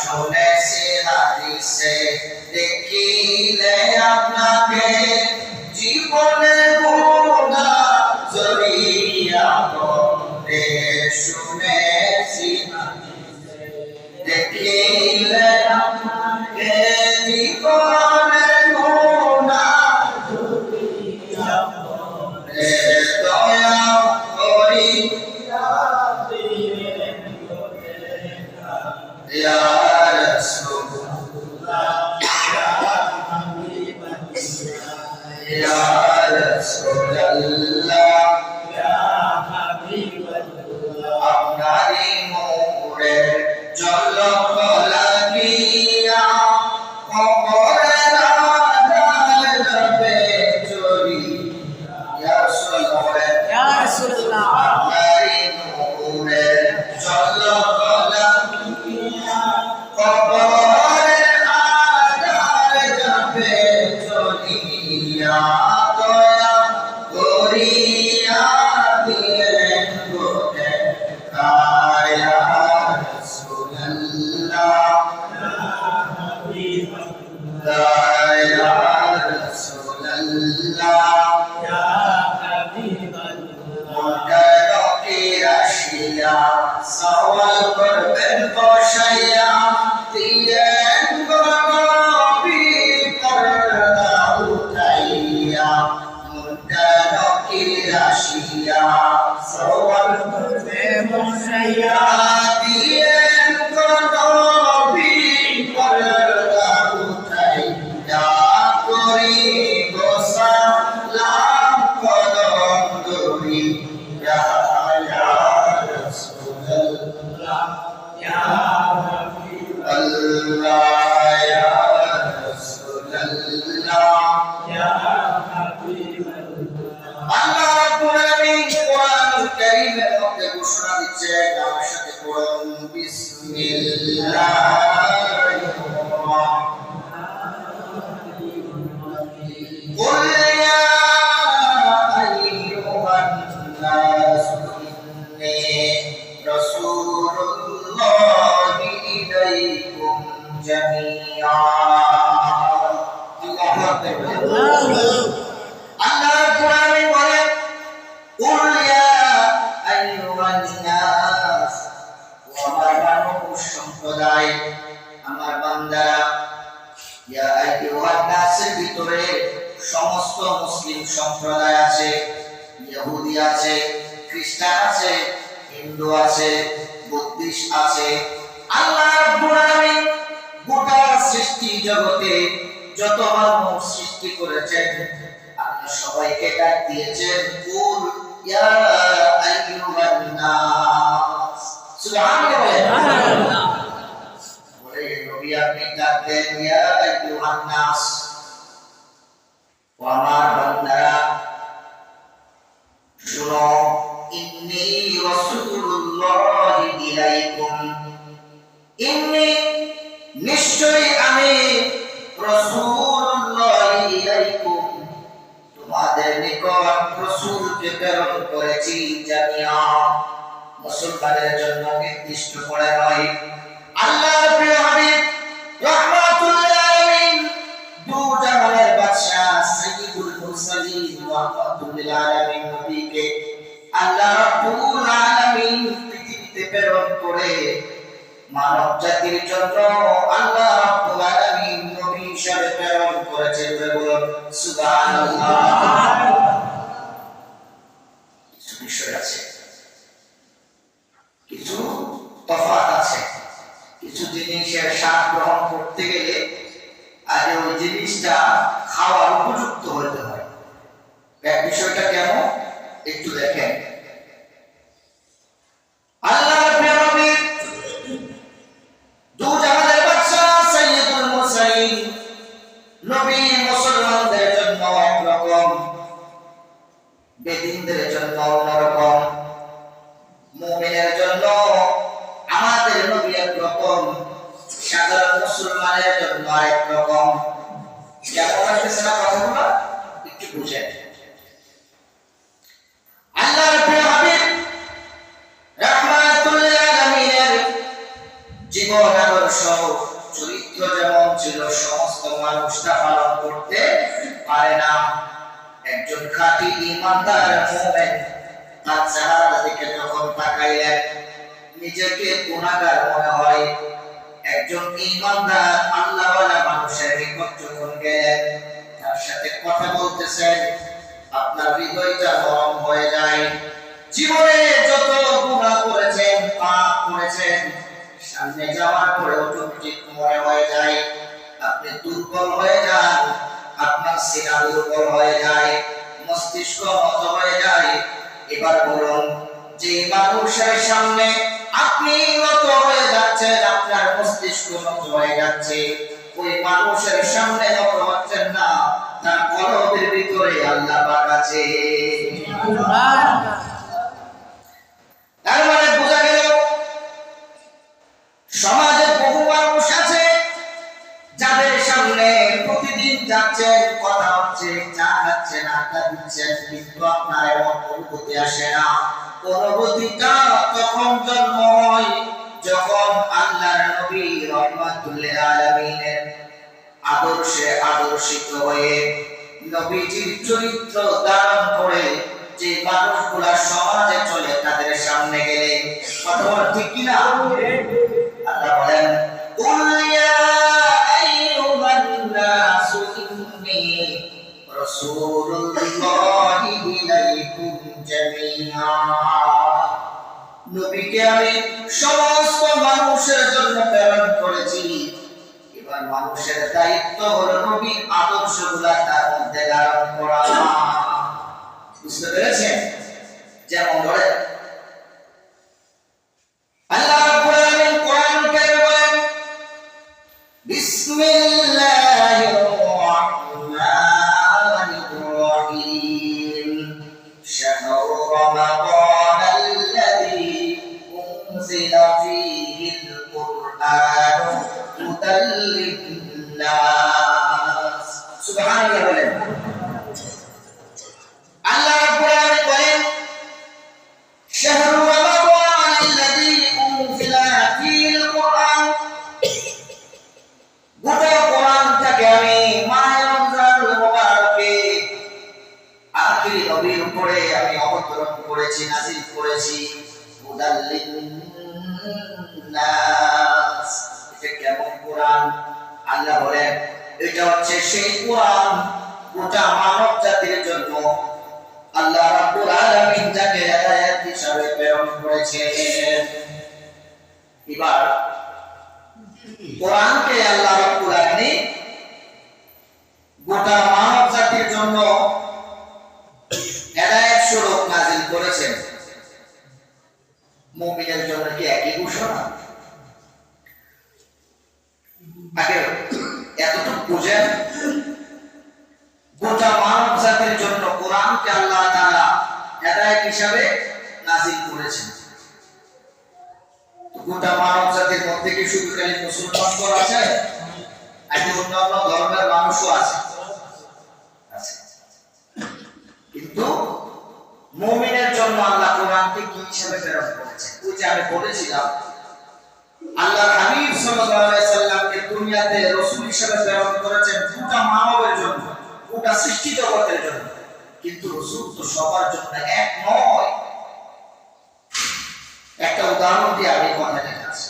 শুনেছি হাদিসে দেখিলে আপনাকে জীবনের গুনাহ জড়িয়া পড়ে শুনেছি হাদিসে দেখিলে আপনাকে জীবনের গুনাহ জড়িয়া পড়ে দয়া করিয়া দিলেন ইয়া রাসূলুল্লাহ ইয়া হাবিবাল্লাহ ইয়া রাসূলুল্লাহ ইয়া হাবিবাল্লাহ আপনারই নূরের ঝলক লাগিয়া কবরের আঁধার যাবে চলিয়া ইয়া রাসূলুল্লাহ আপনারই নূরের ঝলক লাগিয়া কবরের আঁধার যাবে চলিয়া দয়া করিয়া দিলেন গোটে কায়া রাসূলুল্লাহ ইয়া রাসূলুল্লাহ ইয়া হাবিবাল্লাহ মুনকারকে আসিয়া সওয়াল করবেন বসাইয়া দিলেন গনবী পর্দা উঠাইয়া মুনকারকে আসিয়া সওয়াল করবেন বসাইয়া দিলেন গনবী পর্দা উঠাইয়া করিব সালাম কদম ধরিয়া ইয়া রাসূলুল্লাহ ইয়া হাবিবাল্লাহ ইয়া রাসূলুল্লাহ ইয়া হাবিবাল্লাহ আল্লাহ রাব্বুল আলামিন কোরআনুল কারীমের মধ্যে ঘোষণা দিচ্ছেন আমার সাথে পড়ুন বিসমিল্লাহির রাহমানির রহিম قل يا أيها الناس إني رسول الله إليكم جميعا الله أكبر الله القرآن বলেন قل يا أيها الناس আমার মানুষ সম্প্রদায় আমার বান্দারা ইয়া আইয়ুহান নাসের ভিতরে সমস্ত মুসলিম সম্প্রদায় আছে, ইহুদি আছে, খ্রিস্টান আছে, হিন্দু আছে, বুদ্ধিস্ট আছে। আল্লাহ রাব্বুল আলামিন গোটা সৃষ্টি জগতে যত মানুষ সৃষ্টি করেছেন আল্লাহ সবাইকে ডাক দিয়েছেন কুল ইয়া আইয়ুহান নাস। সুবহানাল্লাহ। বলে নবী আপনি ডাক দেন ইয়া আইয়ুহান নাস, ও আমার বান্দারা শুনো, ইন্নী রাসূলুল্লাহ ইলাইকুম, ইন্নী নিশ্চয়ই আমি রাসূলুল্লাহ ইলাইকুম তোমাদের নিকট রাসূলকে প্রেরণ করেছি জামিয়া, মুসলমানদের জন্য নির্দিষ্ট করে নয়। আল্লাহর প্রিয় হাবিব রাহমাতুল আলামিন দু জাহানের বাদশা সাইয়্যিদুল মুরসালিন রাহমাতুল আলামিন নবীকে আল্লাহ রাব্বুল আলামিন পৃথিবীতে প্রেরণ করে মানব জাতির জন্য আল্লাহ রাব্বুল আলামিন নবী হিসেবে প্রেরণ করেছেন। বলুন সুবহানাল্লাহ। কিছু বিষয় আছে, কিছু তফাৎ আছে, কিছু জিনিসের স্বাদ গ্রহণ করতে গেলে আগে ওই জিনিসটা খাওয়ার উপযুক্ত হতে হয়। বিষয়টা কেমন একটু দেখেন। আল্লাহর প্রিয় নবী দু জাহানের বাদশা সাইয়্যিদুল মুরসালিন নবী মুসলমানদের জন্য একরকম, বেদিনদের জন্য অন্যরকম, মুমিনের জন্য আমাদের নবী একরকম, সাধারণ মুসলমানের জন্য একরকম। কেমন লাগতেছে না কথাগুলো? একটু বুঝেন। আল্লাহর প্রিয় হাবিব রাহমাতুল আলামিনের জীবন আদর্শ চরিত্র যেমন ছিল সমস্ত মানুষটা পালন করতে পারে না। একজন খাঁটি ঈমানদার মুমিন তার চেহারা দিকে যখন তাকাইলেন নিজেকে গুনাহগার মনে হয়। একজন ঈমানদার আল্লাহওয়ালা মানুষের নিকট যখন গেলেন তার সাথে কথা বলতেছেন আপনার হৃদয়টা নরম হয়ে যায়। জীবনে যত গুনাহ করেছেন পাপ করেছেন সামনে যাওয়ার পরে অটোমেটিক মনে হয়ে যায় আপনি দুর্বল হয়ে যান, আপনার সিনা দুর্বল হয়ে যায়, মস্তিষ্ক নত হয়ে যায়। এবার বলুন যে মানুষের সামনে আপনি নত হয়ে যাচ্ছেন, আপনার মস্তিষ্ক নত হয়ে যাচ্ছে, ওই মানুষের সামনে নত হচ্ছেন না, তার কলবের ভিতরে আল্লাহ পাক আছে। তার মানে বোঝা গেল সমাজে বহু মানুষ আছে যাদের সামনে প্রতিদিন যাচ্ছেন, কথা হচ্ছে, চা খাচ্ছেন, আড্ডা দিচ্ছেন, কিন্তু আপনার এমন অনুভূতি আসে না। অনুভূতিটা তখন জন্ম হয় যখন আল্লাহর নবী রাহমাতুল লিল আলামিনের আদর্শে আদর্শিত হয়ে নবীজির চরিত্র ধারণ করে যে মানুষগুলা সমাজে চলে তাদের সামনে গেলে কথা বলা ঠিক কিনা? আল্লাহ বলেন কুল ইয়া আইয়ুহান নাসু ইন্নী রাসূলুল্লাহি ইলাইকুম জামিআ। নবীকে আমি সমস্ত মানুষের জন্য প্রেরণ করেছি। এবার মানুষের দায়িত্ব হলো নবীর আদর্শগুলা তার মধ্যে ধারণ করা। বুঝতে পেরেছেন? যেমন ধরে আল্লাহ রাব্বুল আলামিন কোরআন কারীমে বলেন বিসমিল্লাহির রাহমানির রাহিম শাহরু রমাদানাল্লাযী উনজিলা ফীহিল কুরআনু হুদাল লিন-নাস। সুবহানাল্লাহ বলেন। আল্লাহ রাব্বুল আলামিন বলেন শাহরু রমাদানাল্লাযী উনজিলা ফীহিল কুরআন। গোটা কোরআনটাকে আমি মাহে রমজানুল মুবারকে আখিরি নবীর উপরে আমি অবতরণ করেছি, নাযিল করেছি। হুদাল লিন-নাস। এটা কেমন কোরআন? আল্লাহ বলেন এটা হচ্ছে সেই কোরআন গোটা মানব জাতির জন্য আল্লাহ রাব্বুল আলামিন যাকে হেদায়েত হিসেবে প্রেরণ করেছেন। এবার কোরআনকে আল্লাহ রাব্বুল আলামিন গোটা মানব জাতির জন্য হেদায়েত স্বরূপ নাযিল করেছেন। মুমিনের জন্য কি একই ঘোষণা? আগে এতটুকু বুঝেন গোটা মানব জাতির জন্য কোরআনকে আল্লাহ তাআলা হেদায়েত হিসেবে নাযিল করেছেন। গোটা মানব জাতির মধ্যে কি শুধু খালি মুসলমান আছে? নাকি অন্যান্য ধর্মের মানুষও আছে? কিন্তু মুমিনের জন্য আল্লাহ কোরআনকে কি হিসেবে প্রেরণ করেছেন? ওই যে আমি বলেছিলাম আল্লাহর হাবিব সাল্লাল্লাহু আলাইহি সাল্লামকে দুনিয়াতে রাসূল হিসেবে প্রেরণ করেছেন গোটা মানবের জন্য, গোটা সৃষ্টি জগতের জন্য। কিন্তু রাসূল তো সবার জন্য এক নয়। একটা উদাহরণ দিয়ে আমি কথা দেখাচ্ছি।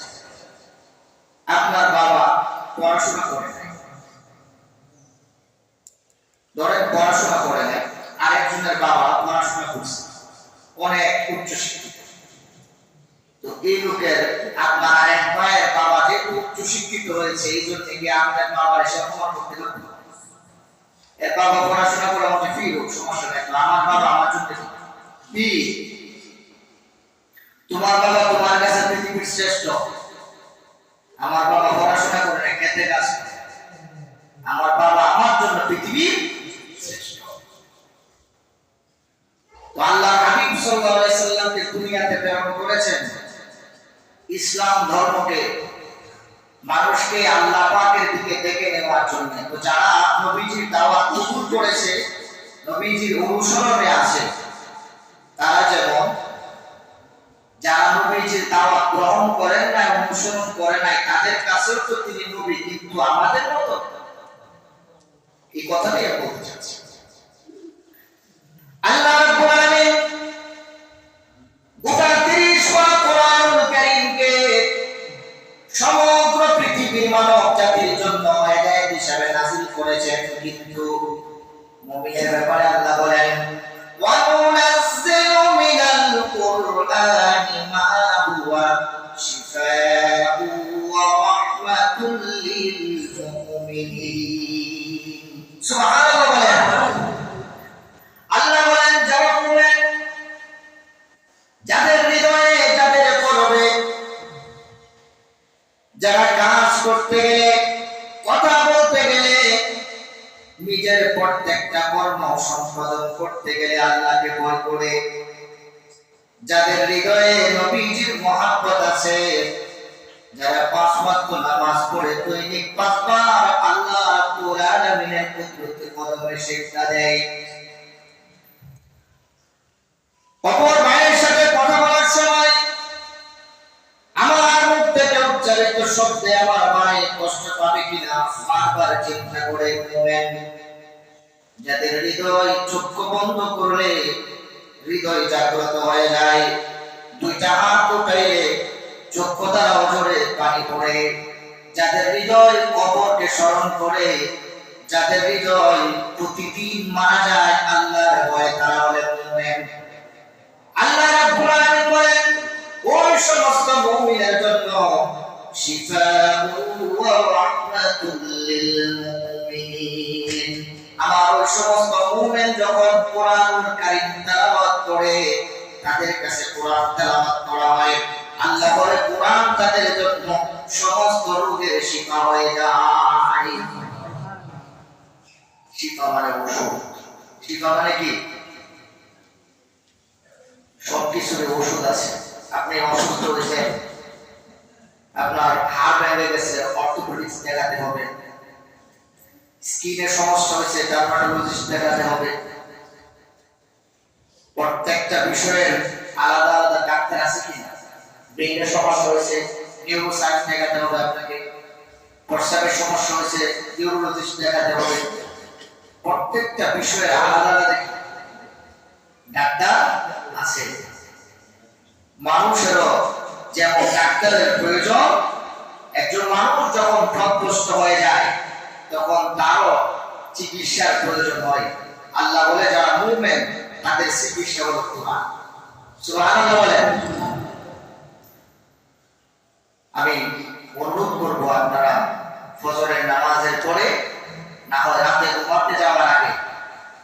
আপনার বাবা পড়াশোনা করে নাই, ধরেন পড়াশোনা করে নাই, আরেকজনের বাবা পড়াশোনা করছে, অনেক উচ্চ শিক্ষিত। তো এই লোকের আপনার আরেক ভাইয়ের বাবা যে উচ্চ শিক্ষিত হয়েছে এই জন্য থেকে আপনার বাবার এসে অপমান করতে পারবে। এর বাবা পড়াশোনা করে আমাকে ফি হোক, সমস্যা নাই, আমার বাবা আমার জন্য ফি। তোমার বাবা তোমার কাছে পৃথিবীর শ্রেষ্ঠ, আমার বাবা পড়াশোনা করে না, খেতে কাজ করে, আমার বাবা আমার জন্য পৃথিবীর শ্রেষ্ঠ। তো আল্লাহ হাবিব সাল্লাল্লাহু আলাইহি সাল্লামকে দুনিয়াতে প্রেরণ করেছেন ইসলাম ধর্মকে মানুষকে আল্লাহ পাকের দিকে ডেকে নেওয়ার জন্য। তো যারা নবীজির দাওয়াত কবুল করেছে, নবীজির অনুসরণে আছে, তারা যেমন যারা নবীজির দাওয়াত গ্রহণ করেন না, অনুসরণ করে নাই, তাদের কাছেও তো তিনি নবী, কিন্তু আমাদের মতো। এই কথাটাই আমি বলতে চাচ্ছি। আল্লাহ রাব্বুল আলামিন গোটা 30 পারা কোরআনুল কারীমকে সমগ্র পৃথিবীর মানব জাতির জন্য হেদায়েত হিসেবে নাযিল করেছেন, কিন্তু মুমিনের ব্যাপারে আল্লাহ বলেন ওয়া নুনাজ্জিলু মিনাল কুরআনি মা হুয়া শিফাa'un ওয়া রাহমাতুল লিল মুমিনিন। সুবহানাল্লাহ বলেন। আল্লাহ বলেন যারা মুমিন, যাদের হৃদয়ে, যাদের কলবে, যারা কাজ করতে গেলে, কথা বলতে গেলে, নিজের প্রত্যেকটা কর্ম সম্পাদন করতে গেলে আল্লাহকে ভয় করে, যাদের হৃদয়ে নবীজির মহব্বত আছে, যারা 5 ওয়াক্ত নামাজ পড়ে দৈনিক 5 বার আল্লাহ রাব্বুল আলামিনের কুদরতে কদমে সিজদা দেয়, অপর ভাইয়ের সাথে কথা বলার সময় আমার মুখ থেকে উচ্চারিত শব্দে আমার ভাই কষ্ট পাবে কিনা বারবার চিন্তা করে নেবেন। যাদের হৃদয় চক্ষু বন্ধ করলে হৃদয় জাগ্রত হয়ে যায়, দুইটা হাত উঠাইলে চক্ষু দ্বারা অঝরে পানি পড়ে, যাদের হৃদয় অপরকে স্মরণ করে, যাদের হৃদয় প্রতিদিন মারা যায় আল্লাহর ভয়ে, তারা হলেন মুমিন। আল্লাহ রাব্বুল আলামিন বলেন ওই সমস্ত মুমিনের জন্য শিফাa'un ওয়া রাহমাতুল লিল মুমিনিন। আমার ওই সমস্ত মুমিন যখন কোরআনুল কারীম তেলাওয়াত করে, তাদের কাছে কোরআন তেলাওয়াত করা হয়, আল্লাহ বলে কোরআন তাদের জন্য সমস্ত রোগের শিফা হয়ে যায়। শিফা মানে ওষুধ। শিফা মানে কি? সবকিছুর ওষুধ আছে। আপনি অসুস্থ হয়েছেন, আপনার হাড় ভেঙে গেছে, অর্থোপেডিক্স দেখাতে হবে, স্কিনের সমস্যা হয়েছে, ডার্মাটোলজিস্ট দেখাতে হবে। প্রত্যেকটা বিষয়ের আলাদা আলাদা ডাক্তার আছে কিনা। ব্রেনের সমস্যা হয়েছে, নিউরোসায়েন্স দেখাতে হবে আপনাকে। প্রস্রাবের সমস্যা হয়েছে, নিউরোলজিস্ট দেখাতে হবে। প্রত্যেকটা বিষয়ের আলাদা আলাদা ডাক্তার আছে। মানুষেরও যেমন ডাক্তারের প্রয়োজন, একজন মানুষ যখন রোগগ্রস্ত হয়ে যায় তখন তারও চিকিৎসার প্রয়োজন হয়। আল্লাহ বলে যারা মুমিন তাদের চিকিৎসা হলো কোরআন। সুবহানাল্লাহ বলেন। আমি অনুরোধ করব আপনারা ফজরের নামাজের পরে, না হয় রাতে ঘুমাতে যাওয়ার আগে,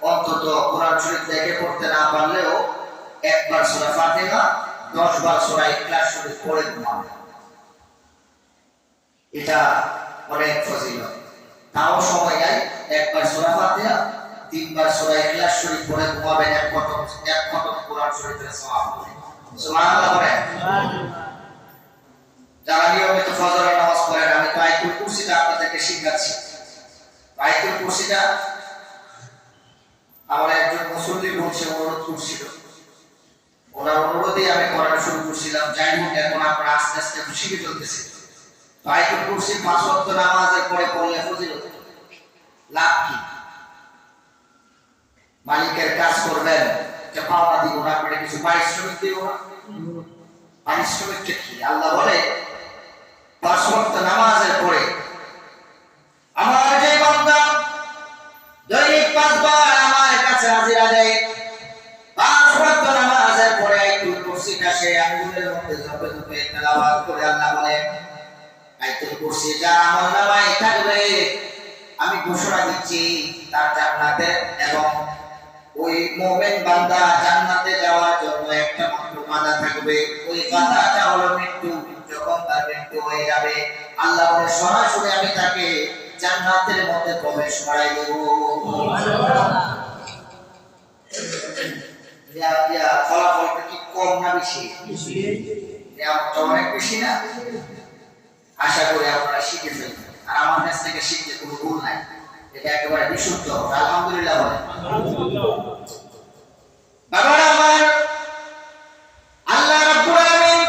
অন্তত কোরআন শরীফ দেখে পড়তে না পারলেও একবার সূরা ফাতিহা, 10 বার সূরা ইখলাস শরীফ পড়ে ঘুমাবেন। এটা অনেক ফজিলত। তাও সময় নাই, একবার সূরা ফাতিহা, 3 বার সূরা ইখলাস শরীফ পড়ে ঘুমাবেন, এক খতম কোরআন শরীফের সওয়াব হবে। সুবহানাল্লাহ বলেন। যারা নিয়মিত ফজরের নামাজ পড়েন, আমি তো আয়াতুল কুরসিটা আপনাদেরকে শিখাচ্ছি। আয়াতুল কুরসিটা আমার একজন মুসল্লি বলছে, অনুরোধ করছিল, ওনার অনুরোধে আমি পড়ানো শুরু করছিলাম। যাই হোক, এখন আপনারা আস্তে আস্তে শিখে চলতেছে। আয়াতুল কুরসি 5 ওয়াক্ত নামাজের পরে পড়লে ফজিলত। লাভ কি? মালিকের কাজ করবেন, যে পাওনা দিব না, আপনারা কিছু পারিশ্রমিক দিব না। পারিশ্রমিকটা কি? আল্লাহ বলে 5 ওয়াক্ত নামাজের পরে আমার যে বান্দা দৈনিক 5 বার আমার কাছে হাজিরা দেয়, 5 ওয়াক্ত নামাজের পরে আয়াতুল কুরসিটা সে আঙ্গুলের মধ্যে ঝপে ঝপে তেলাওয়াত করে, আল্লাহ বলে আয়াতুল কুরসি যার আমলনামায় থাকবে, আমি ঘোষণা দিচ্ছি তার জান্নাতে, এবং ওই মুমিন বান্দা জান্নাতে যাওয়ার জন্য একটা মাত্র বাধা থাকবে। ওই বাধাটা হলো মৃত্যু। যখন তার মৃত্যু হয়ে যাবে, আল্লাহ বলে সরাসরি আমি তাকে জান্নাতের মধ্যে প্রবেশ করাই দেব। ফলাফলটা কি কম না বেশি? অনেক বেশি না? আশা করি আপনারা শিখে ফেলবেন, আর আমার কাছ থেকে শিখতে কোনো ভুল নাই। এটা একেবারে বিশুদ্ধ। আলহামদুলিল্লাহ বলেন। বাবারা আমার, আল্লাহ রাব্বুল আলামিন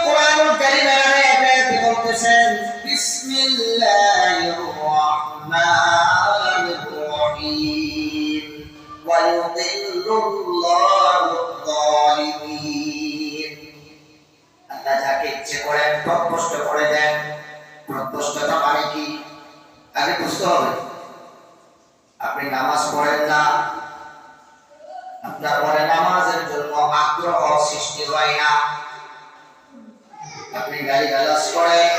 পথভ্রষ্ট করে দেন। পথভ্রষ্টতা মানে কি আগে বুঝতে হবে। আপনি নামাজ পড়েন না, আপনার মনে নামাজের জন্য আগ্রহ সৃষ্টি হয় না, আপনি গালি গালাজ করেন,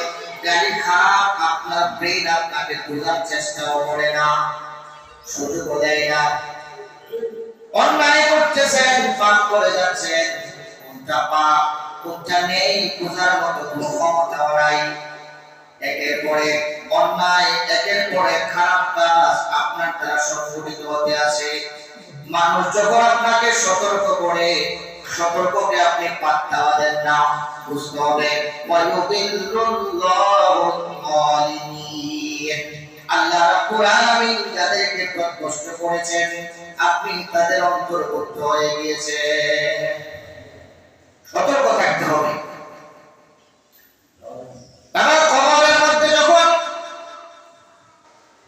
গালি খারাপ, আপনার ব্রেন আপনাকে বোঝার চেষ্টাও করে না, সুযোগ দেয় না, অন্যায় করতেছেন, পাপ করে যাচ্ছেন, কোনটা পাপ কোনটা নেই বোঝার মতো কোনো ক্ষমতাও নাই। একের পরে অন্যায়, একের পরে খারাপ কাজ আপনার দ্বারা সংঘটিত হতে আছে। মানুষ যখন আপনাকে সতর্ক করে, সতর্ককে আপনি পাত্তা দেন না, বুঝতে হবে আল্লাহ রাব্বুল আলামিন যাদেরকে পথভ্রষ্ট করেছেন আপনি তাদের অন্তর্ভুক্ত হয়ে গিয়েছেন। সতর্ক থাকতে হবে। তারা কবরের মধ্যে যখন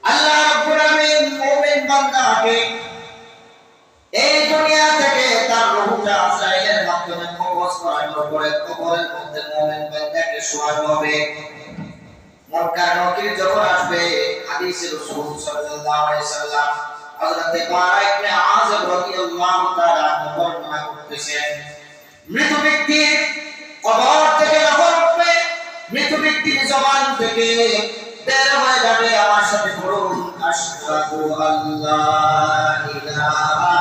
আল্লাহ রাব্বুল আলামিন মুমিন বান্দাকে এই দুনিয়া থেকে তার রূহটা আজরাইলের মাধ্যমে কবজ করানোর পরে কবরের মধ্যে মুমিন বান্দাকে শোয়ানো হবে। মুনকার নকির যখন আসবে, হাদিসে রাসূল সাল্লাল্লাহু আলাইহি সাল্লাম হযরত বারা ইবনে আযিব রাদিয়াল্লাহু তাআলা বর্ণনা করতেছেন, মৃত ব্যক্তি কবর থেকে যখন উঠবে, মৃত ব্যক্তির জবান থেকে বের হয়ে যাবে, আমার সাথে বলুন, আশহাদু আল্লা ইলাহা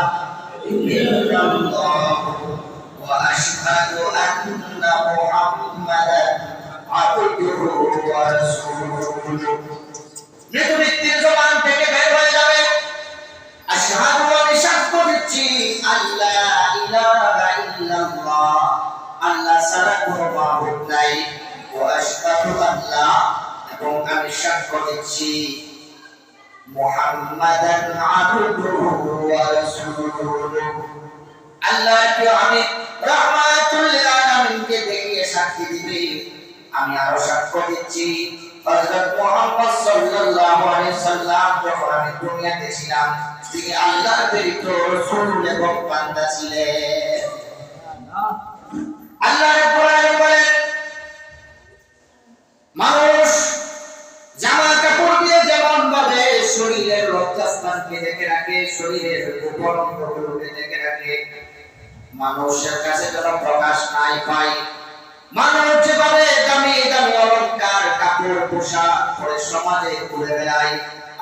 ইল্লাল্লাহ ওয়া আশহাদু আন্না মুহাম্মাদান আবদুহু ওয়া রাসূলুহু। মৃত ব্যক্তির জবান থেকে বের হয়ে যাবে, আশহাদু, আমি সাক্ষ্য দিচ্ছি, আল্লা ইলাহা ইল্লাল্লাহ, আল্লাহ ছাড়া কোনো মাবুদ নাই, ওয়া আশহাদু আল্লা, এবং আমি সাক্ষ্য দিচ্ছি মুহাম্মাদান আবদুহু ওয়া রাসূলুহু, আল্লাহকে আমি রাহমাতুল লিল আলামিনকে দেখিয়ে সাক্ষী দিবে। আমি আরো সাক্ষ্য দিচ্ছি হযরত মুহাম্মদ সাল্লাল্লাহু আলাইহি সাল্লাম যখন আমি দুনিয়াতে ছিলাম তিনি আল্লাহর প্রেরিত রাসূল এবং বান্দা ছিলেন। আল্লাহ রাব্বুল আলামিন বলেন, মানুষ জামা কাপড় দিয়ে যেমন ভাবে শরীরের লজ্জাস্থানকে ঢেকে রাখে, শরীরের গোপন অঙ্গগুলোকে ঢেকে রাখে, মানুষের কাছে যেন প্রকাশ নাই পায়, মানুষ যেভাবে দামি দামি অলংকার কাপড় পোশাক পরে সমাজে ঘুরে বেড়ায়,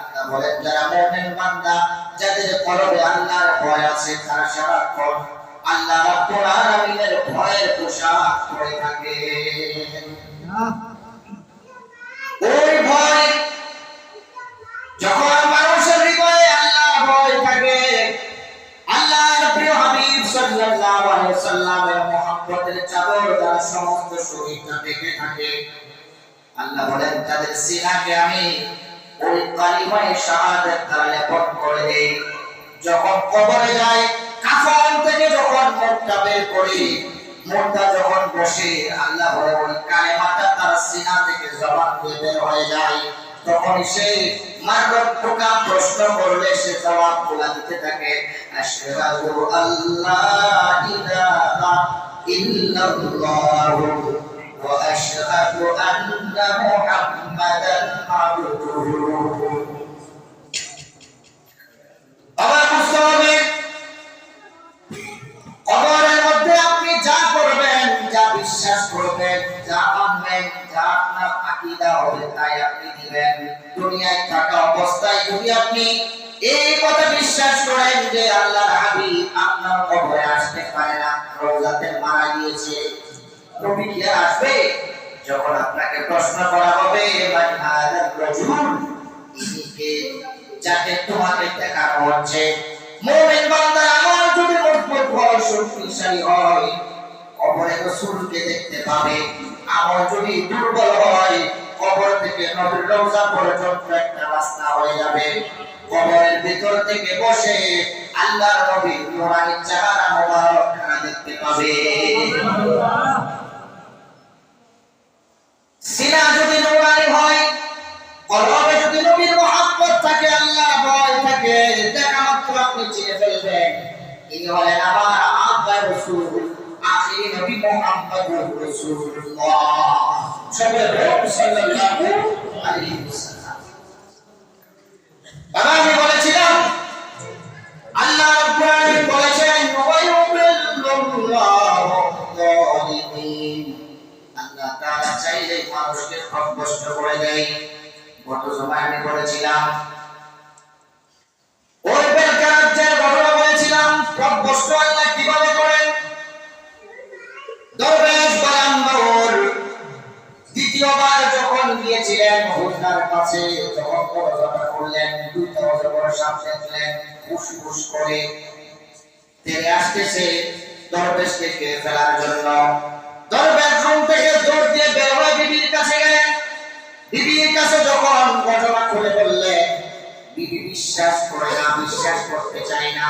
আল্লাহ বলেন যারা মুমিন বান্দা যাদের কলবে আল্লাহর ভয় আছে তারা সারাক্ষণ আল্লাহ রাব্বুল আলামিনের ভয়ের পোশাক পরে থাকে। ওই ভয় যখন মানুষের হৃদয়ে আল্লাহর ভয় থাকে, আল্লাহর প্রিয় হাবিব সাল্লাল্লাহু আলাইহি সাল্লামের মহব্বতের চাদর দ্বারা সমস্ত শরীরটা ঢেকে থাকে, আল্লাহ বলেন তাদের সিনাকে আমি ওই কালিমায়ে শাহাদাত দ্বারা লেপন করে দেই। যখন কবরে যায়, কাফন থেকে যখন মুখটা বের করে, মুখটা যখন বসে, আল্লাহ বলে ওই কালিমাটা তার সিনা থেকে জবান দিয়ে বের হয়ে যায়, তখন সে মারব ঠোকা প্রশ্ন করলে সে জবাব বলা দিতে থাকে, আশহাদু আল্লা ইলাহা ইল্লাল্লাহ ওয়া আশহাদু আন্না মুহাম্মাদান আবদুহু। আবার বুঝতে হবে কবরের মধ্যে আপনি যা করবেন, যা বিশ্বাস করবেন, যা মানবেন, যা আপনার আকীদা হবে তাই আপনি দিবেন। দুনিয়ায় থাকা অবস্থায় যদি আপনি এই কথা বিশ্বাস করেন যে আল্লাহর হাবিব আপনার কবরে আসতে পারে না, রওজাতে মারা গিয়েছে, নবী কি আসবে? যখন আপনাকে প্রশ্ন করা হবে মান হাদার রাজুল, ইনি কে যাকে তোমাকে দেখানো হচ্ছে, মুমিন বান্দার আমল যদি মজবুত হয়, শক্তিশালী হয়, কবরে রাসূলকে দেখতে পাবে। আমল যদি দুর্বল হয়, কবর থেকে নবীর রওজা পর্যন্ত একটা রাস্তা হয়ে যাবে। কবরের ভিতর থেকে বসে আল্লাহর নবীর নূরানি চেহারা মোবারক দেখতে পাবে। সিনা যদি নূরানি হয়, কলবে যদি নবীর মহব্বত থাকে, আল্লাহর ভয় থাকে, দেখা মাত্র আপনি চিনে ফেলবেন ইনি হলেন আমার আব্বা রাসূল, আখিরি নবী মুহাম্মদুর রাসূলুল্লাহ। সাল্লাল্লাহু আলাইহি ওয়াসাল্লাম। বাবা আমি বলেছিলাম আল্লাহ রাব্বুল আলামিন বলেছেন ওয়ায়ুবিল্লাহু যালিমিন। আল্লাহ তাআলা চাইলে মানুষকে সন্তুষ্ট করে দেয়। গত সময় আমি বলেছিলাম ওই বেলকারাজ্যের ঘটনা বলেছিলাম সন্তুষ্ট আল্লাহ কিভাবে করেন। দরবেশ বারাম্বার দ্বিতীয়বার যখন গিয়েছিলেন হুজুর কাছে, যখন পড়াশোনা করলেন, দুইটা বছর সাপ দেখলেন ফুসফুস করে তেরে আসতেছে দরবেশকে খেয়ে ফেলার জন্য। দরবেশ রুম থেকে দৌড় দিয়ে বের হয়ে বিবির কাছে গেলেন। বিবির কাছে যখন ঘটনা খুলে বললেন, বিবি বিশ্বাস করে না, বিশ্বাস করতে চাই না।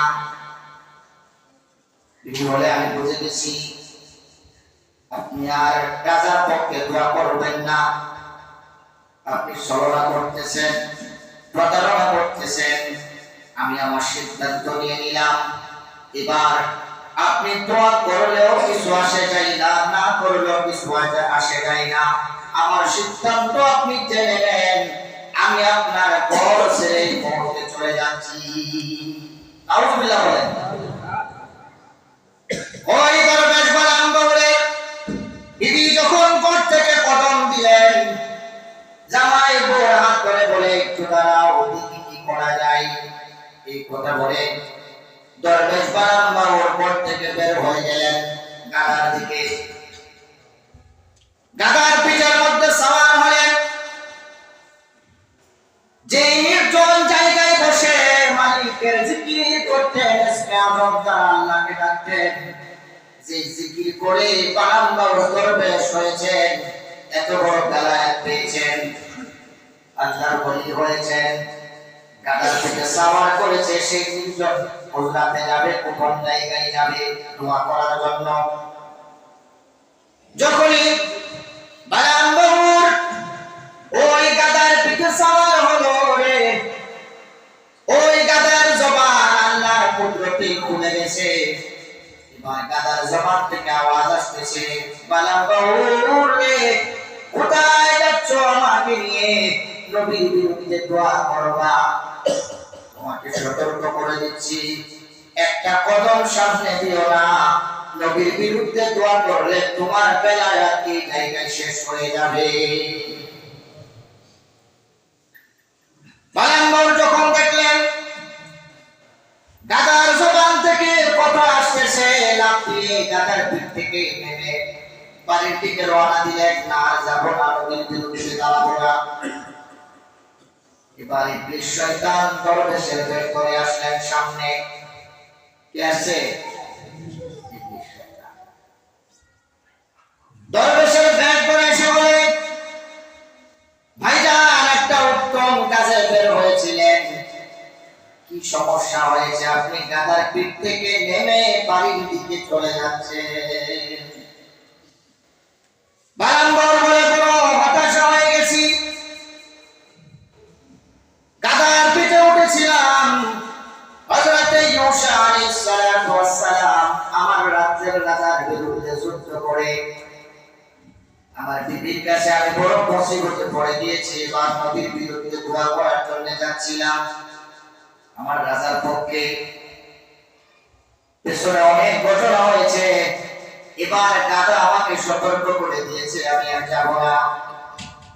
বিবি বলে আমি বুঝে গেছি আপনি আর রাজার পক্ষে দোয়া করবেন না, আপনি ছলনা করতেছেন, প্রতারণা করতেছেন। আমি আমার সিদ্ধান্ত নিয়ে নিলাম, এবার আপনি দোয়া করলেও কিছু আসে যায় না, না করলেও কিছু আসে যায় না। আমার সিদ্ধান্ত আপনি জেনে নেন, আমি আপনার ঘর ছেড়ে এই মুহূর্তে চলে যাচ্ছি। আউযুবিল্লাহ বলেন। ওই দরবেশ বারাম্বারে বিবি যখন ঘর থেকে কদম দিলেন, জামাই বউর হাত ধরে বলে একটু দাঁড়াও, দেখি কি করা যায়। এই কথা বলে দরবেশ বারাম্বার ওর ঘর থেকে বের হয়ে গেলেন গাদার দিকে। গাদার পিঠের মধ্যে সাওয়ার হলেন। যে নির্জন জায়গায় বসে মালিকের জিকির করতেন, আল্লাহকে ডাকতেন, যে জিকির করে বারাম্বার দরবেশ হয়েছেন, এত বড় বেলায়েত পেয়েছেন, আল্লাহর ওলি হয়েছেন, গাদার থেকে সাওয়ার করেছে, সেই নির্জন হুজরাতে যাবে, কোন জায়গায় যাবে দোয়া করার জন্য। যখনই বারাম্বার ওই গাদার পিঠে সাওয়ার হলো রে, ওই গাদার জবান আল্লাহর কুদরতে খুলে গেছে। এবার গাদার জবান থেকে আওয়াজ আসতেছে, বারাম্বার রে কোথায় যাচ্ছ আমাকে নিয়ে? নবীর বিরুদ্ধে দোয়া করবা, তোমাকে সতর্ক করে দিচ্ছি, একটা কদম সামনে দিও না। নবীর বিরুদ্ধে দোয়া করলে তোমার বেলায়াত এই জায়গায় শেষ হয়ে যাবে। বারাম্বার যখন দেখলেন গাদার জবান থেকে কথা আসতেছে, লাফিয়ে গাদার পিঠ থেকে নেমে বাড়ির দিকে রওনা দিলেন। না আর যাবো না, নবীর বিরুদ্ধে দাঁড়াবো না। এবার ইবলিস শয়তান দরবেশের বের করে আসলেন সামনে। কে আছে? ইবলিস শয়তান দরবেশের বের করে এসে বলে, ভাইজান একটা উত্তম কাজে বের হয়েছিলেন, কি সমস্যা হয়েছে? আপনি গাদার পিঠ থেকে নেমে বাড়ির দিকে চলে যাচ্ছেন। বারবার বলে বড় হতাশা হয়ে গেছি, গাদার পিঠে উঠেছিলাম, হযরত ইউসা আলাইহিস সালাতু ওয়াস সালাম আমার রাজ্যের রাজার বিরুদ্ধে যুদ্ধ করে আমার বিবির কাছে আমি বড় মুসিবতে পড়ে গিয়েছি। এবার নবীর বিরুদ্ধে দোয়া করার জন্য যাচ্ছিলাম আমার রাজার পক্ষে। পেছনে অনেক ঘটনা হয়েছে, এবার গাদা আমাকে সতর্ক করে দিয়েছে, আমি আর যাব না।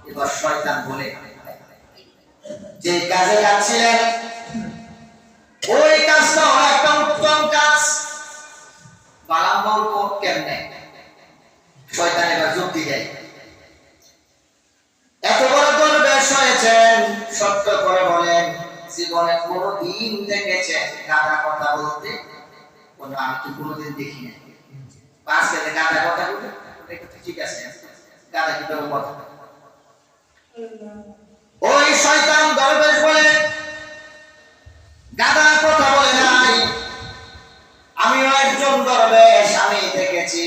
এবার শয়তান বলে, যে কাজে যাচ্ছিলেন ওই কাজটা হলো একটা উত্তম কাজ, বারাম্বার কেমনে? শয়তান এবার যুক্তি দেয়, এত বড় দরবেশ হয়েছেন, সত্য করে বলেন জীবনে কোনদিন দেখেছেন গাদা কথা বলতে? আমি তো কোনদিন দেখি না। আজকে গাদা কথা বলতে ঠিক আছে, গাদা কিভাবে কথা? ওই শয়তান দরবেশ বলে গাদা কথা বলে নাই, আমিও একজন দরবেশ, আমি দেখেছি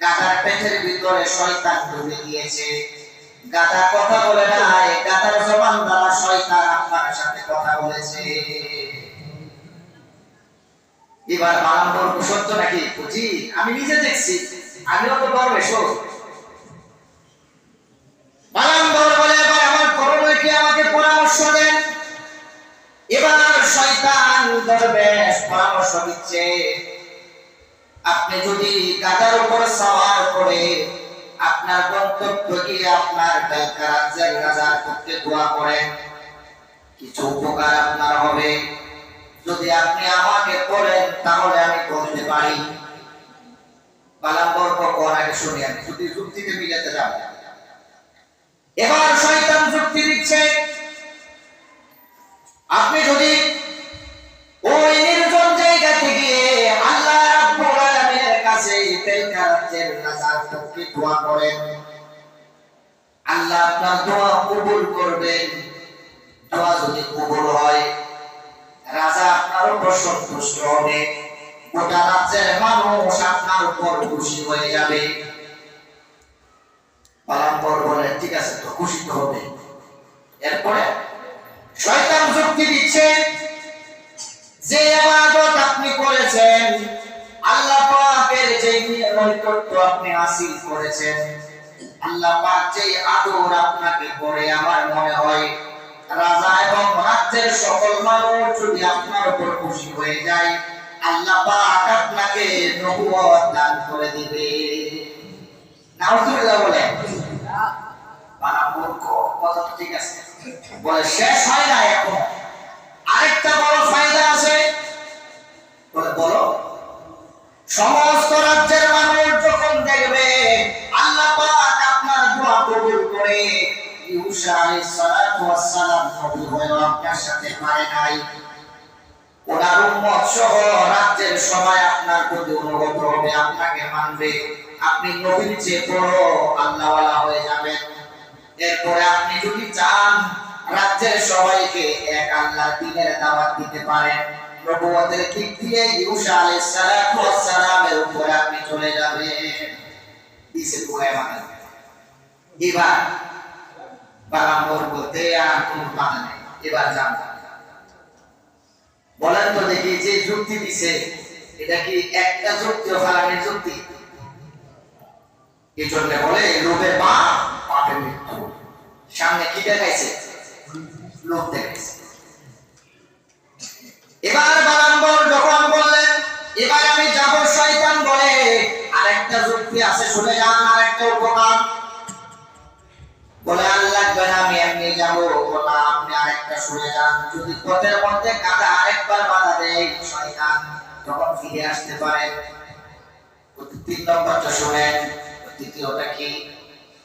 গাদার পেটের ভিতরে শয়তান ঢুকে গিয়েছে। গাদা কথা বলে নাই, গাদার জবান দ্বারা শয়তান আপনার সাথে কথা বলেছে। এবার বারাম্বার সত্য নাকি? বুঝি আমি নিজে দেখছি, আমিও তো দরবেশ। পরামর্শ দিচ্ছে, আপনি যদি গাধার উপর সওয়ার করে আপনার গন্তব্য গিয়ে আপনার বেলকা রাজ্যের রাজার পক্ষে দোয়া করেন, কিছু উপকার আপনার হবে। যদি আপনি আমাকে করেন তাহলে আমি বলতে পারি। বালাম্বর কখন আগে শুনি, আমি যদি যুক্তিতে মিলাতে যাব। এবার শয়তান যুক্তি দিচ্ছে, আপনি যদি ওই নির্জন জায়গাতে গিয়ে আল্লাহ রাব্বুল আলামিনের কাছে বেলকা রাজ্যের রাজার পক্ষে দোয়া করেন, আল্লাহ আপনার দোয়া কবুল করবেন। দোয়া যদি কবুল হয়, রাজা আপনার উপর সন্তুষ্ট হবে, গোটা রাজ্যের মানুষ আপনার উপর খুশি হয়ে যাবে। বালাম্বর বলে, ঠিক আছে, তো খুশি তো হবে। এরপরে শয়তান যুক্তি দিচ্ছে, যে ইবাদত আপনি করেছেন, আল্লাহ পাকের যে নৈকট্য আপনি হাসিল করেছেন, আল্লাহ পাক যে আদর আপনাকে করে, আমার মনে হয় রাজা এবং রাজ্যের সকল মানুষ যদি আপনার উপর খুশি হয়ে যায়, আল্লাহ পাক আপনাকে নবুয়ত দান করে দিবে। নাউজুবিল্লাহ বলে বানাবুর কথা তো ঠিক আছে, বলে শেষ হয় না, এখন আরেকটা বড় ফায়দা আছে। বলে বলো, সমস্ত রাজ্যের মানুষ যখন দেখবে আল্লাহ পাক আপনার দোয়া কবুল করে, ইউসা আলাইহিস সালাতু ওয়াস সালাম নবী হয়ে আপনার সাথে পারে নাই, ওনার উম্মত সহ রাজ্যের সবাই আপনার প্রতি অনুগত হবে, আপনাকে মানবে, আপনি নবীর চেয়ে বড় আল্লাহওয়ালা হয়ে যাবেন। এরপরে আপনি যদি চান রাজ্যের সবাইকে এক আল্লাহর দ্বীনের দাওয়াত দিতে পারেন, নবুয়তের দিক দিয়ে ইউসা আলাইহিস সালাতু ওয়াস সালামের উপরে আপনি চলে যাবেন। দিছে কোয়ে মানে এবার বারাম্বর বলতে আর কোন কথা নেই। এবার যান, বলেন তো দেখি, যে যুক্তি দিছে এটা কি একটা যুক্তি ও ফালানের যুক্তি? এই জন্য বলে লোভের মা পাপের মৃত্যু। সামনে কি দেখাইছে? লোভ দেখাইছে। এবার বারাম্বর যখন বললেন এবার আমি যাব, শয়তান বলে আরেকটা যুক্তি আছে, শুনে যান, আরেকটা উপকার। বলে আল্লাহ লাগবে না, আমি এমনি যাবো। বলা আপনি আরেকটা শুনে যান, যদি পথের মধ্যে গাধা আরেকবার বাধা দেয় শয়তান, তখন ফিরে আসতে পারে। ৩ নম্বরটা শুনেন। দ্বিতীয়টা কি?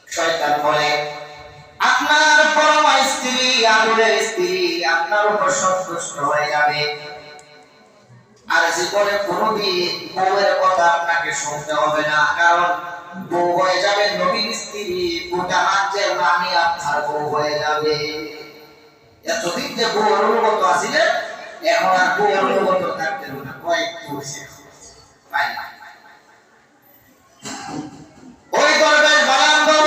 শয়তান বলে আপনার পরমা স্ত্রী, আদরের স্ত্রী আপনার উপর সন্তুষ্ট হয়ে যাবে, আর জীবনে কোনোদিন বউয়ের কথা আপনাকে শুনতে হবে না, কারণ বউ হয়ে যাবে নবীর স্ত্রী, গোটা রাজ্যের রানী আপনার বউ হয়ে যাবে। এতদিন যে বউর অনুগত আছিলেন, এখন আর বউর অনুগত থাকতে হবে না। কয়েক বসে পাই না। ওই দরবেশ বালাম্বর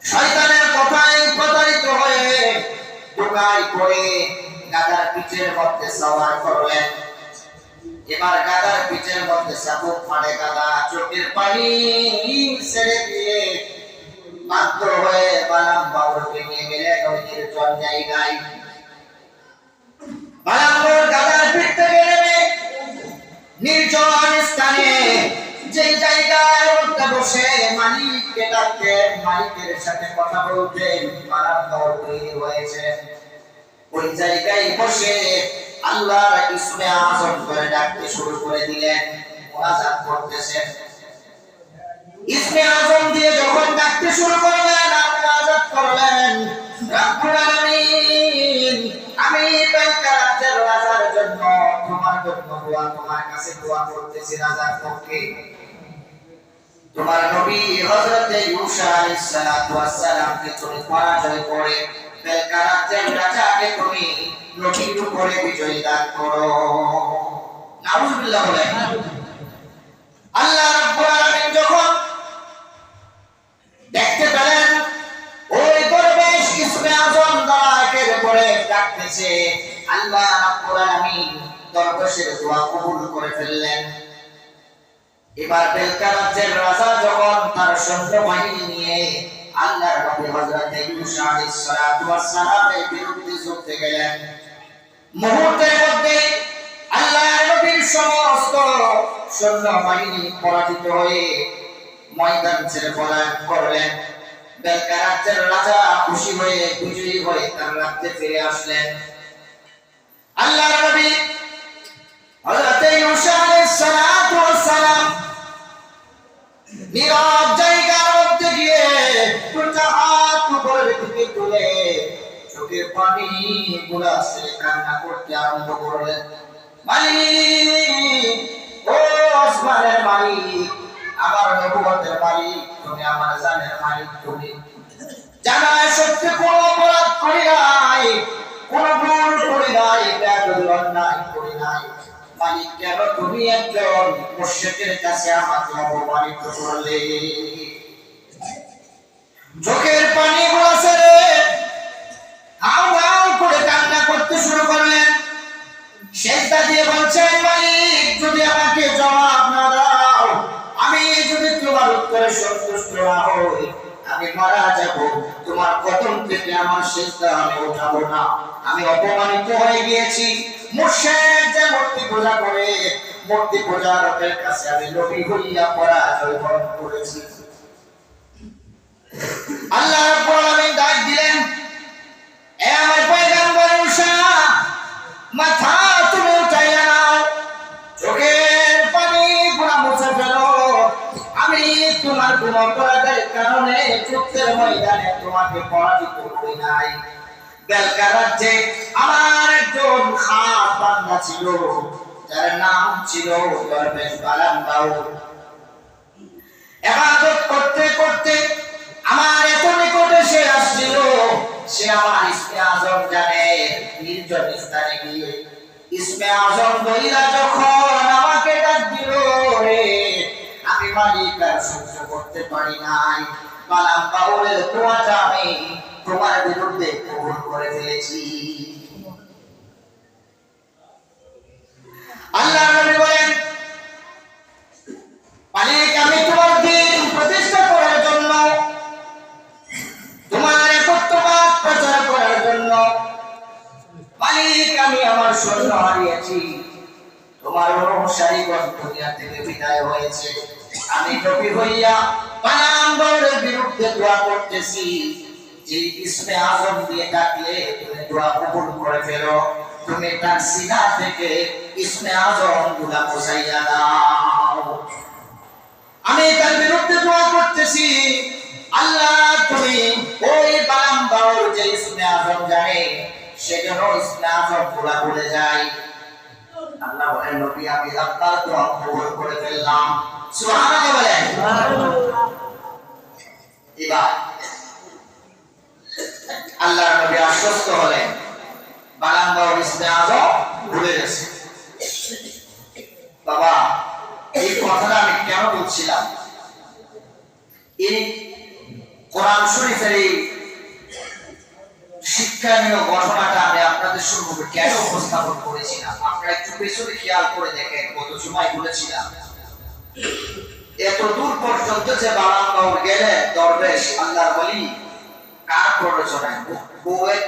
শয়তানের কথায় প্রতারিত হয়ে ঢোকায় পড়ে গাধার পিঠের মধ্যে সওয়ার করলেন। এবার গাধার পিঠের মধ্যে চাবুক মারে গাধা, চোখের পানি ছেড়ে দিয়ে বাধ্য হয়ে বালাম্বরকে নিয়ে গেলেন ওই নির্জন জায়গায়। বালাম্বর গাধার পিঠ থেকে নেমে নির্জন স্থানে যে জায়গায় বসে মালিককে ডাকতেন, মালিকের সাথে কথা বলতেন, বালাম্বর তৈরি হয়েছে। ওই জায়গায় বসে আল্লাহর ইসমে আযম করে ডাকতে শুরু করে দিলেন, মুনাজাত করতেছেন। ইসমে আযম দিয়ে যখন ডাকতে শুরু করলেন, মুনাজাত করলেন, রব্বুল আলামিন, আমি বেলকা রাজ্যের রাজার জন্য তোমার জন্য দোয়া, তোমার কাছে দোয়া করতেছি রাজার পক্ষে। তোমার নবী হযরত ইউসা আলাইহিস সালাতু ওয়াস সালামকে তুমি পরাজয় করে বেলকা রাজ্যের রাজাকে তুমি নবীর উপরে বিজয় দান করো। নাউজুবিল্লাহ বলেন। আল্লাহ রাব্বুল আলামিন যখন দেখতে পেলেন ওই দরবেশ ইসমে আযম দাঁড়াকের উপরে ডাকতেছে, আল্লাহ রাব্বুল আলামিন দরবেশের দোয়া কবুল করে ফেললেন। এবার বেলকা রাজ্যের রাজা যখন তার সৈন্যবাহিনী নিয়ে আল্লাহর নবী হযরত ইউসা আলাইহিস সালাতু ওয়াস সালামের বিরুদ্ধে যুদ্ধে গেলেন, মুহূর্তের মধ্যে আল্লাহর নবীর সমস্ত সৈন্যবাহিনী পরাজিত হয়ে ময়দান ছেড়ে পলায়ন করলেন। বেলকা রাজ্যের রাজা খুশি হয়ে বিজয়ী হয়ে তার রাজ্যে ফিরে আসলেন। আল্লাহর নবী হযরত ইউসুফ আলাইহিস সালাতু ওয়াস সালাম নীরব জায়গার মধ্যে গিয়ে দুটা হাত উপরের দিকে তুলে চোখের পানি গুলা ছেড়ে কান্না করতে আরম্ভ করলেন। মালিক, ও আসমানের মালিক, আমার নবুয়তের মালিক তুমি, আমার জানের মালিক তুমি। জানায় সত্যি কোন অপরাধ করি নাই, কোন ভুল করি নাই, বেয়াদবি অন্যায় করি নাই। মালিক, কেন তুমি একজন মুশরিকের কাছে আমাকে অপমানিত করলে? চোখের পানি গুলা ছেড়ে হাউ হাউ করে কান্না করতে শুরু করলেন। সেজদা দিয়ে বলছেন, মালিক, যদি আমাকে জবাব না দাও, আমি যদি তোমার উত্তরে সন্তুষ্ট না হই, আমি মারা যাব। তোমার কদম থেকে আমার সেজদা আমি উঠাবো না। আমি অপমানিত হয়ে গিয়েছি। মুশরিক যে মূর্তি পূজা করে, মূর্তি পূজারকের কাছে আমি নবী হইয়া পরাজয় বরণ করেছি। আল্লাহ রাব্বুল আলামিন ডাক দিলেন, এ আমার পয়গম্বর মুসা, মাথা তুমি উঠাইয়া নাও, চোখের পানি গুলা মুছে ফেলো। আমি তোমার কোন অপরাধের কারণে যুদ্ধের ময়দানে তোমাকে পরাজিত করি নাই। বেলকা রাজ্যে আমার একজন খাস বান্দা ছিল, যার নাম ছিল দরবেশ বালাম বাউল। ইবাদত করতে করতে আমার এত নিকটে সে আসছিল, সে আমার ইসমে আজম জানে নির্জন স্থানে গিয়ে ইসমে আজম বইলা যখন আমাকে ডাক দিল, রে আমি মালিক আর সহ্য করতে পারি নাই। বালাম বাউলের দোয়াটা আমি তোমার বিরুদ্ধে কবুল করে ফেলেছি। আল্লাহ নবী বলেন, মালিক, আমি তোমার দ্বীন প্রতিষ্ঠা করার জন্য, তোমার একত্ববাদ প্রচার করার জন্য, মালিক, আমি আমার সৈন্য হারিয়েছি, তোমার অনুসারীগণ দুনিয়া থেকে বিদায় হয়েছে। আমি নবী হইয়া বালাম বাউলের বিরুদ্ধে দোয়া করতেছি, যে ইসমে আজম দিয়ে ডাকলে তুমি দোয়া কবুল করে ফেলো। তুমি তার সিনা থেকে ইসমে আজম গুলা মুছাইয়া দাও। আমি তার বিরুদ্ধে দোয়া করতেছি, আল্লাহ তুমি ওই বালাম বাউল যে ইসমে আজম জানে, সেজন্য ইসমে আজম গুলা ভুলে যায়। আল্লাহ বলেন, নবী, আমি আপনার দোয়া কবুল করে ফেললাম। সুবহানাল্লাহ বলেন। এবার আল্লাহর নবী আশ্বস্ত হলেন, বালাম বাউল ইসমে আজম ভুলে গেছে। বাবা, এই কথাটা আমি কেন বলছিলাম? এই কোরআন শরীফের এই শিক্ষণীয় ঘটনাটা আমি আপনাদের সম্মুখে কেন উপস্থাপন করেছিলাম? আপনারা একটু পেছনে খেয়াল করে দেখেন, কত সময় বলেছিলাম এত দূর পর্যন্ত যে বালাম বাউল গেলেন, দরবেশ আল্লাহর ওলি, কার প্ররোচনায়? বউয়ের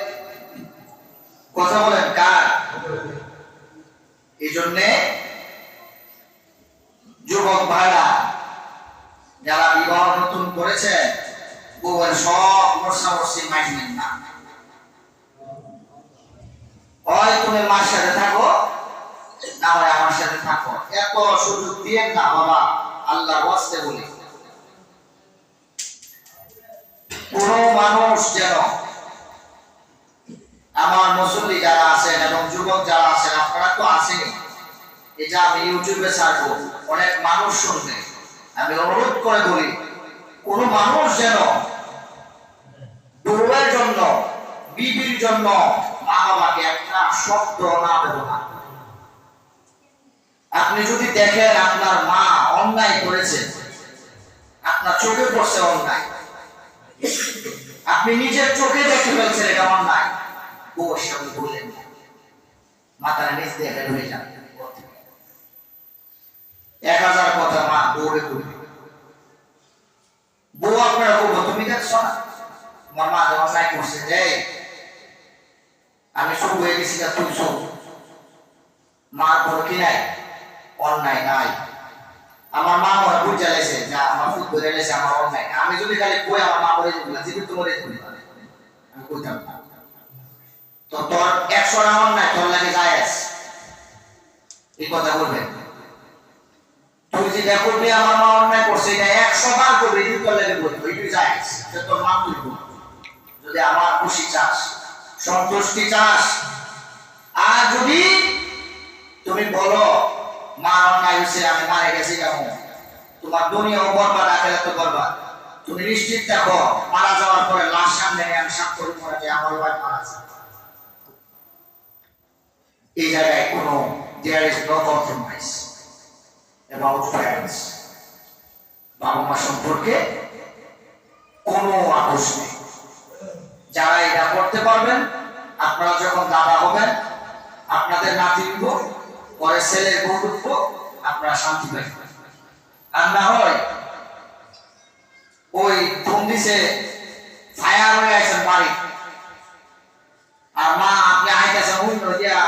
কথা বলেন, কার? এই জন্যে যুবক ভাইরা যারা বিবাহ নতুন করেছে, বউয়ের সব মশামশি মাইনেন না। হয় তুমি মার সাথে থাকো, না হয় আমার সাথে থাকো। এত সুযোগ দিয়ে না বাবা, আল্লাহর ওয়াস্তে বলি। কোন মানুষ যেন, আমার মুসল্লি যারা আছেন এবং যুবক যারা আছেন, আপনারা তো আসেনি, এটা আমি ইউটিউবে ছাড়বো, অনেক মানুষ শুনবে। আমি অনুরোধ করে বলি, কোন মানুষ যেন বউয়ের জন্য, বিবির জন্য মা বাবাকে একটা শব্দ না ব্যবহার করে। আপনি যদি দেখেন আপনার মা অন্যায় করেছে, আপনার চোখে পড়ছে অন্যায়, আপনি নিজের চোখে দেখে ফেলছেন এটা অন্যায়, বউর সাথে বললেন না, মাথার নিচ দিয়ে বের হয়ে যান। 1000 কথা মা বউরে বলবে, বউ আপনারা বলবো, তুমি দেখছো না আমার মা অন্যায় করছে, যে আমি সব হয়ে গেছি, তুই সব মার পর কি নাই? অন্যায় নাই। আমার মা মনে বুঝে লেছে যে আমার ফুট ধরে লেছে আমার অন্যায়। আমি যদি খালি কই আমার মা বলে দিলাম জীবিত মরে দিবি আমি কইতাম না। তো তোর 100 টা অন্যায় তোর লাগে জায়েজ, এই কথা বলবেন। তুই যেটা করবি আমার মা অন্যায় করছে এটা 100 বার করবি, এই তোর লাগে বলবো এটাই জায়েজ, এটা তোর মা বলবো। যদি আমার খুশি চাস, সন্তুষ্টি চাস, আর যদি তুমি বলো মা অন্যায় হয়েছে আমি মারে গেছি কেমন, তোমার দুনিয়াও বরবাদ আখিরাতও বরবাদ। তুমি নিশ্চিত দেখো মারা যাওয়ার পরে লাশ সামনে নিয়ে আমি স্বাক্ষর করে যে আমার ওয়াইফ মারা গেছে। এই জায়গায় কোনো there is no compromise about parents। বাবা মা সম্পর্কে কোনো আপোষ নেই। যারা এটা করতে পারবেন, আপনারা যখন দাদা হবেন আপনাদের নাতি উঠবো, পরে ছেলের বউ উঠবো, আপনারা শান্তি পাইবেন। আর না হয় ওই ফোন দিছে ফায়ার হয়ে আছেন বাড়ি, আর মা আপনি আইতেছেন উইন্ড দিয়া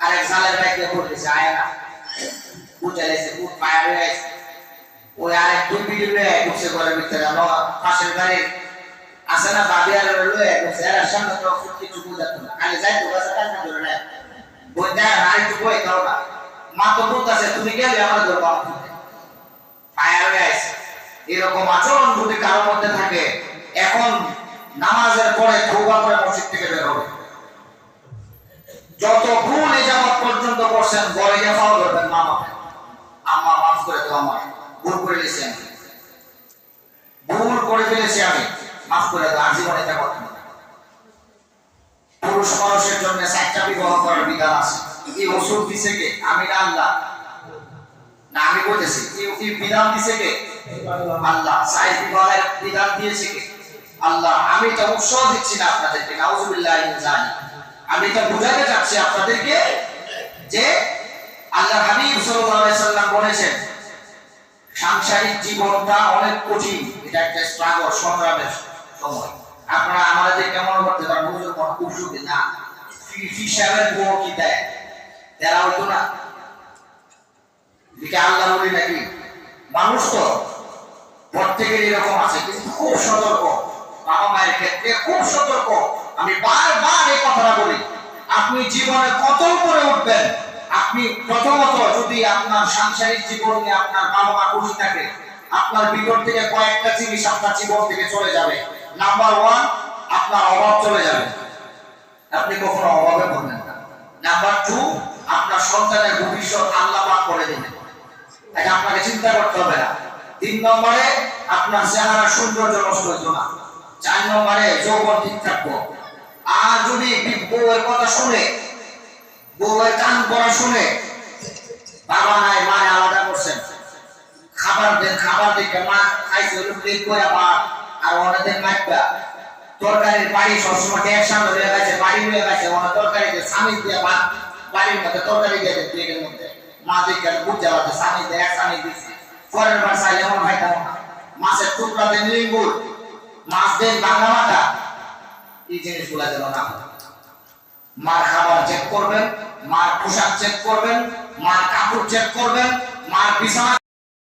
আরেক সালের বাইকে পড়তেছে আয় না বুঝে লেছে বুট ফায়ার হয়ে আছে। ওই আরেক দুই ভিডিও লয়ে ঢুকছে ঘরের ভিতরে, পাশের বাড়ির আছে না বাবি আর লয়ে ঢুকছে, এর সামনে তো কিছু বুঝাতো না, খালি যাই তো গাছে টাকা ধরে নেয় বই দেয় না, একটু বই দাও না। মা তো বলতেছে তুমি গেলে আমার ধরবো, ফায়ার হয়ে আছে। এরকম আচরণ যদি কারোর মধ্যে থাকে, এখন নামাজের পরে তওবা করে মসজিদ থেকে বের হবে। যত ভুল এই যাবত পর্যন্ত করছেন ঘরে গিয়ে ফাও করবেন, মা বাবা আম্মা মাফ করে দাও, আমার ভুল করে ফেলেছি আমি, ভুল করে ফেলেছি আমি, মাফ করে দাও, আর জীবনে এটা করতে না। পুরুষ মানুষের জন্য 4টা বিবাহ করার বিধান আছে। এই ওষুধ দিছে কে? আমি না আল্লাহ? না আমি বলেছি এই বিধান দিছে কে? আল্লাহ। 4 বিবাহের বিধান দিয়েছে কে? আল্লাহ। আমি এটা উৎসাহ দিচ্ছি না আপনাদেরকে, নাউজুবিল্লাহি মিন যালিক। আমি এটা বুঝাতে চাচ্ছি আপনাদেরকে যে আল্লাহ হাবিব সাল্লাল্লাহু আলাইহি সাল্লাম বলেছেন সাংসারিক জীবনটা অনেক কঠিন, এটা একটা স্ট্রাগল, সংগ্রামের সময়। আপনারা আমাদের কেমন করতে পারেন, হুজুর মন খুব সুখী না, ফিসাবের বউ কি দেয় তেরা হইতো না, এটা আল্লাহ বলি নাকি? মানুষ তো প্রত্যেকের এরকম আছে, কিন্তু খুব সতর্ক, বাবা মায়ের ক্ষেত্রে খুব সতর্ক। আমি বারবার এই কথাটা বলি, আপনি জীবনে কত উপরে উঠবেন, আপনি প্রথমত যদি আপনার সাংসারিক জীবন নিয়ে আপনার বাবা মা খুশি থাকে, আপনার ভিতর থেকে কয়েকটা জিনিস আপনার জীবন থেকে চলে যাবে। নাম্বার 1, আপনার অভাব চলে যাবে, আপনি কখনো অভাবে পড়বেন না। নাম্বার 2, আপনার সন্তানের ভবিষ্যৎ আল্লাহ পাক করে দেবেন, এটা আপনাকে চিন্তা করতে হবে না। 3 নম্বরে আপনার চেহারা সৌন্দর্য নষ্ট হইতো না। 4 নম্বরে যৌবন ঠিক থাকবো। আর যদি বউয়ের কথা শুনে, বউয়ের কান পড়া শুনে, বাবা নাই মায়ে আলাদা করছেন, খাবার দেন, খাবার দিকে মা খাইছে হলো প্লেট করে ভাত আর অনেকদিন মাইকা তরকারির বাড়ি সবসময় ট্যাক্স সামনে হয়ে গেছে, বাড়ি হয়ে গেছে, অনেক তরকারি দিয়ে স্বামী দিয়ে ভাত বাড়ির মধ্যে তরকারি দিয়ে প্লেটের মধ্যে, মা দিকে বুঝতে পারছে স্বামী দিয়ে এক স্বামী দিচ্ছে, পরের বার চাইলে এমন খাইতাম না। মাছের টুকরা দেন লিঙ্গুর, মাছ দেন বাংলা মাথা, এই জিনিসগুলা যেন না হয়। মার খাবার চেক করবেন, মার পোশাক চেক করবেন, মার কাপড় চেক করবেন, মার বিছানা